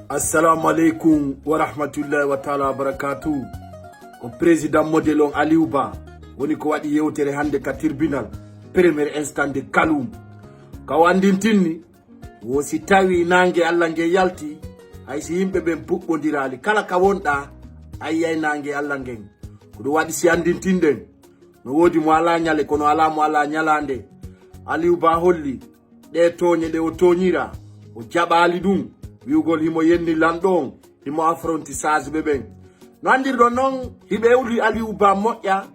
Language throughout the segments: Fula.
Assalamu alaikum wa rahmatullahi wa ta'ala wa barakatuh. Ko président modelon Aliou Ba woni ko wadi yewtere hande ka tribunal premier instant de Kaloum. Ka wandintinni wosi tawi nange Allah nge yalti ay si yimbe ben puɓɓodirali kala ka wonda ay yay nange Allah ngen ko do wadi si andintinden no wodi mo ala nyale kono ala mo ala nyalande. Aliou Ba holli de toñe de o toñira o jaɓali ɗum wiugol himo yenni landon himo affronti sage ɓeɓen no andirɗo noon hiɓe ewli Aliou Ba moƴƴa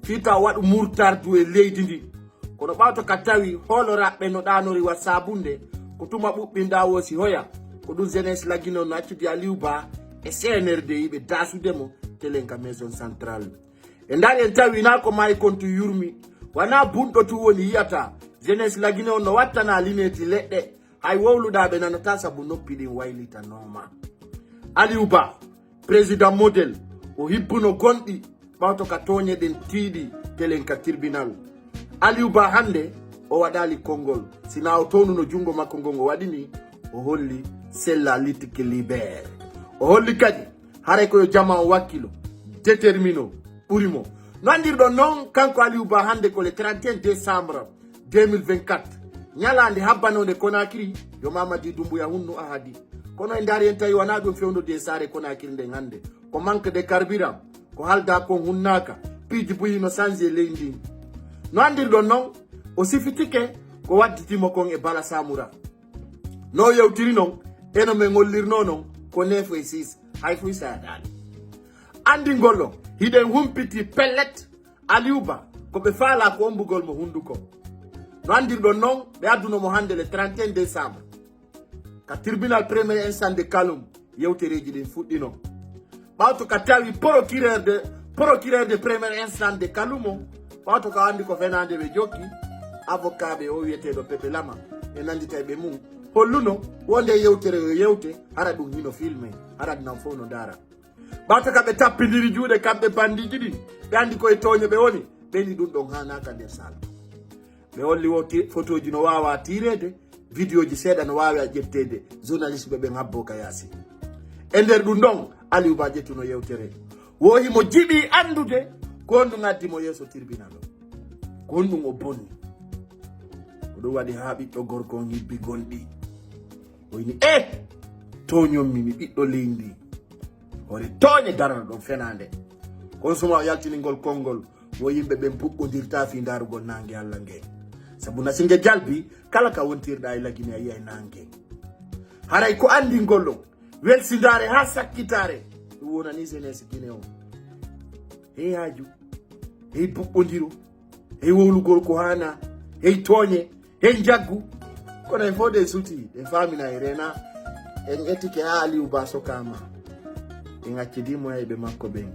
fita waɗu murtardu e leydi ndi kono ɓawto ka tawi holo raɓɓe no ɗanori wa sabunde ko tuma ɓuɓɓinda wosi hoya ko ɗum jeunesse lagino no accudi Aliou Ba e CNRD yiɓe dasudemo telen ka maison centrale e ndar en tawi na ko mayi kontu yurmi wana bunɗo tu woni yiyata jeunesse lagino no wattana lineti leɗɗe hay wowluɗaɓe nanata sabu noppi ɗin waylitanoma. Aliou Ba président model o hibbuno gonɗi ɓawto ka toñe ɗen tiiɗi telen ka tribunal. Aliou Ba hande o waɗali konngol sina o townuno jungo makko ngon o waɗini o holli sella litike libére o holli kadi haray koyo jama o wakkilo détermino ɓurimo no andirɗon noon kanko Aliou Ba hande ko le 31 décembre 2024 nyalande habbanode Conakry yo Mamadi Doumbouya hunno ahadi kono e ndar en tawi wana ɗum fewnude sare Conakry nden hande ko manque de carburant ko halda kon hunnaka piiji buyino changé leydi no andirɗon noon o sifitike ko wadditimo kon e Bala Samoura no yewtiri noon eno men gollirno noon ko 9 et 6 hay fuy saɗani andigollo hiɗen humpiti pellet Aliou Ba ko ɓe faala ko ombugol mo hunduko no andirɗon noon ɓe addunomo hande le 31 décembre ka tribunal premier instant de Kaloum yewtereji ɗin fuɗɗino ɓawto ka tawi procureur de premier instant de Kaloum o ɓawto ka andi ko fenade ɓe jokki avocat ɓe o wiyeteɗo Pepe Lama e nandita ɓe mum holluno wonde yewtere yo yewte hara ɗum hino filme hara nan fof no dara ɓawto ka ɓe tappidiri juuɗe kamɓe bandiji ɗin ɓe andi koye toño ɓe woni ɓeni ɗum ɗon hanaka nder sala ɓe holli wo photoji no wawa tirede vidéo ji seeɗa no wawi a ƴettede journaliste ɓe ɓen habbo ka yaasi e nder ɗum ɗon Aliou Ba ƴettuno yewtere wo himo jiɓi andude ko honɗum addimo yeeso tribunal o ko honɗum o bonni oɗum waɗi ha ɓiɗɗo gorko on hibbi gonɗi o yini toñonmi mi ɓiɗɗo leydi hore toñe darana ɗon fenade kon suma o yaltiningol konngol wo yimɓe ɓen puɓɓodirta fi darugol nangue Allah ngue sabu nasinge jalbi kala ka wontirɗa e lagine a yiyay nangue haray ko andingol ɗon welsidare ha sakkitare ɗum wonani jeunesse guine o hey haaju hey puɓɓodiro hey wowlugol ko hana hey toñe hey jaggu kono en fof de suti en famina e rena en ƴettike ha Aliou Ba sokama en accidimo hayɓe makko ɓen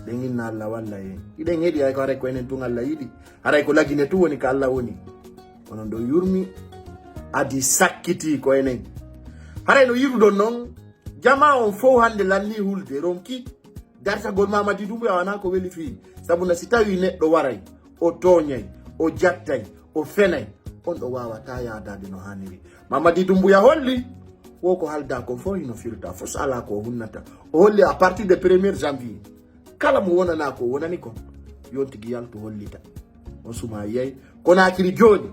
ɗen inna Allah walla en iɗen heeɗi hay ko haray ko enen tun Allah yiɗi haray ko lagine tu woni ko Allah woni kono ndo yurmi adi sakkiti ko enen haray no yiruɗon noon jama on fof hande lanni hulde ronki dartagol Mamadi Doumbouya wana ko weli fi sabuna si tawi neɗɗo waray o toñay o jattay o fenay on ɗo wawata yadade no haniri Mamadi Doumbouya holli wo ko halda ko fof hino firta fof so ala ko hunnata o holli à partir de 1er janvier kala mo wonana ko wonani kon yontigi yaltu hollita on suma yey Conakry joni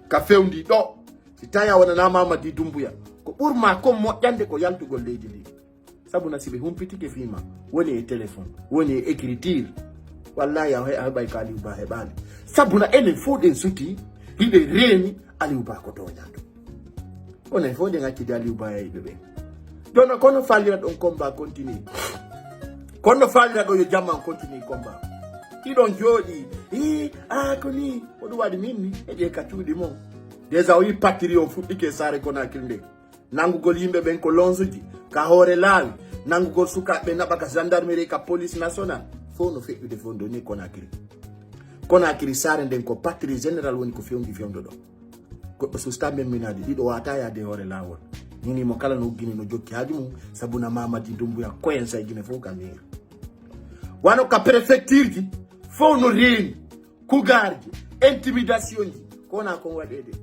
ka fewndi ɗo si tawi a wonana Mamadi Doumbouya ko ɓurma kon moƴƴande ko yaltugol leydi ndi sabu na siɓe humpitike fima woni e téléphone woni e écriture wallahi a heɓay ko Aliou Ba heɓali sabuna enen fof ɗen suti hiɗe reeni Aliou Ba ko toñato onen fof ɗen accide Aliou Ba yeyɓe ɓen joni kono falira ɗon combat continue kono falira ɗo yo jamman continue combat hiɗon jooɗi ko ni oɗum waɗi minni eƴe ka cuuɗi mon déjà o yi pattiri o fuɗɗike sare Conakry nde nangugol yimɓe ɓen ko lonsuji ka hoore laawi nangugol sukaɓe naɓa ka gendarmerie ka police nationale fof no feƴƴude fof ndo ni Conakry sare nden ko patrie général woni ko fewndi fewndo ɗo goɗɗo susta memminade ɗiɗo wata yaade hoore lawol ninimo kala no uggini no jokki haaju mum sabuna Mamadi Doumbouya koyen say guine fof ka mira wano ka préfecture ji fof no reeni kugarji intimidation ji ko wona kon waɗede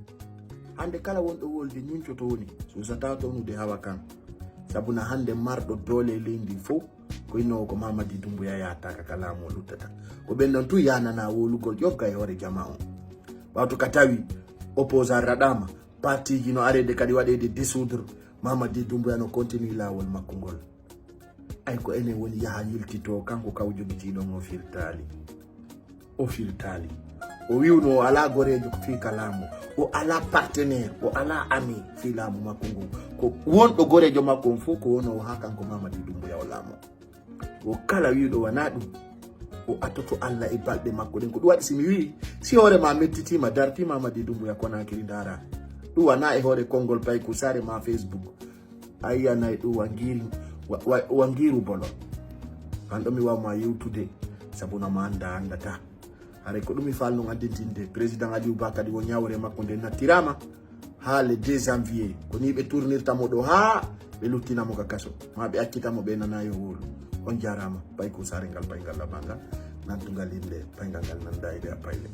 hande kala wonɗo wolde ñuncoto woni susata townude hawa kan sabuna hande mardo dole lendi fo ko ino ko Mamadi Doumbouya ya taka kala mo lutata ko ben non tu yana na wolugol jogga e hore jama'o wato katawi opposant radama parti gino arede kadi wade de dissoudre Mamadi Doumbouya no continue lawol makko ngol ay ko ene woni yaha yiltito kanko kaw jogitiɗo o firtali o wiwno ala gorejo ko fi kalamu o ala partenaire o ala ami fi lamu makko ngu ko wonɗo gorejo makko fu ko wono ha kanko Mamadi Doumbouya o lamo o kala wiwɗo wana ɗum o atoto Allah e balɗe makko ɗen ko ɗum waɗi simi wi si hoore ma mettitima darti Mamadi Doumbouya Konakiri ndara ɗum wana e hoore konngol payku sare ma Facebook ayyanayi ɗum wangiru bolo an ɗo mi wawma yewtude sabuna ma andata hare ko ɗum mi falno addintinde président Aliou Ba kadi wo ñawre makko nde nattirama ha le 2 janvier ko ni ɓe tournirtamo ɗo ha ɓe luttinamo ka kaso ma ɓe accitamo ɓe nanayo wolu on jarama payku sare ngal paygal labangal nantugal inde paygal ngal nanda ide a payle